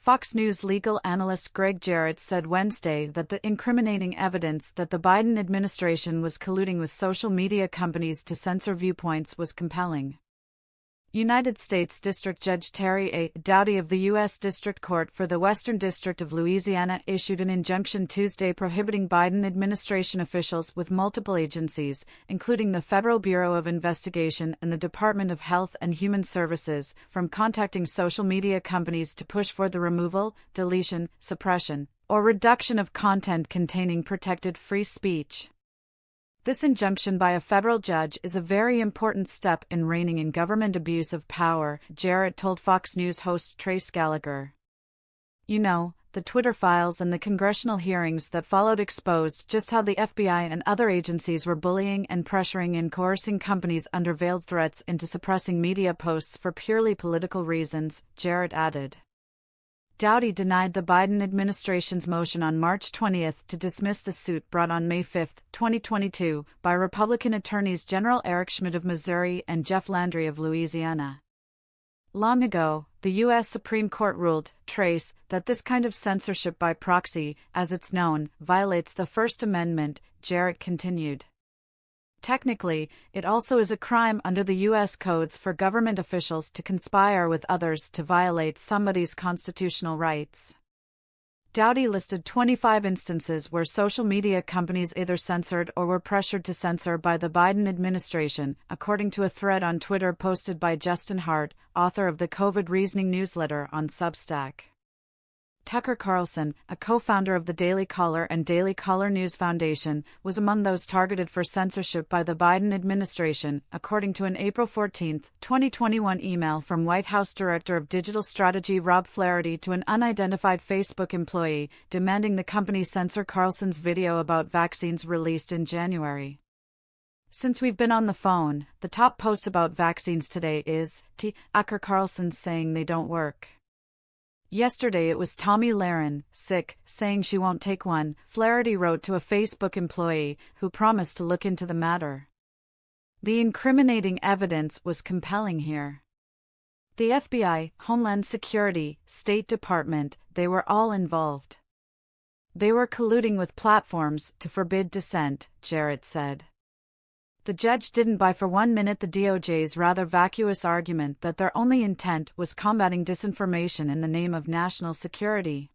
Fox News legal analyst Greg Jarrett said Wednesday that the incriminating evidence that the Biden administration was colluding with social media companies to censor viewpoints was compelling. United States District Judge Terry A. Doughty of the U.S. District Court for the Western District of Louisiana issued an injunction Tuesday prohibiting Biden administration officials with multiple agencies, including the Federal Bureau of Investigation and the Department of Health and Human Services, from contacting social media companies to push for the removal, deletion, suppression, or reduction of content containing protected free speech. This injunction by a federal judge is a very important step in reining in government abuse of power, Jarrett told Fox News host Trace Gallagher. You know, the Twitter files and the congressional hearings that followed exposed just how the FBI and other agencies were bullying and pressuring and coercing companies under veiled threats into suppressing media posts for purely political reasons, Jarrett added. Doughty denied the Biden administration's motion on March 20 to dismiss the suit brought on May 5, 2022, by Republican Attorneys General Eric Schmitt of Missouri and Jeff Landry of Louisiana. Long ago, the U.S. Supreme Court ruled, Trace, that this kind of censorship by proxy, as it's known, violates the First Amendment, Jarrett continued. Technically, it also is a crime under the U.S. codes for government officials to conspire with others to violate somebody's constitutional rights. Doughty listed 25 instances where social media companies either censored or were pressured to censor by the Biden administration, according to a thread on Twitter posted by Justin Hart, author of the COVID Reasoning newsletter on Substack. Tucker Carlson, a co-founder of the Daily Caller and Daily Caller News Foundation, was among those targeted for censorship by the Biden administration, according to an April 14, 2021 email from White House Director of Digital Strategy Rob Flaherty to an unidentified Facebook employee, demanding the company censor Carlson's video about vaccines released in January. Since we've been on the phone, the top post about vaccines today is Tucker Carlson saying they don't work. Yesterday it was Tomi Lahren, sick, saying she won't take one, Flaherty wrote to a Facebook employee, who promised to look into the matter. The incriminating evidence was compelling here. The FBI, Homeland Security, State Department, they were all involved. They were colluding with platforms to forbid dissent, Jarrett said. The judge didn't buy for 1 minute the DOJ's rather vacuous argument that their only intent was combating disinformation in the name of national security.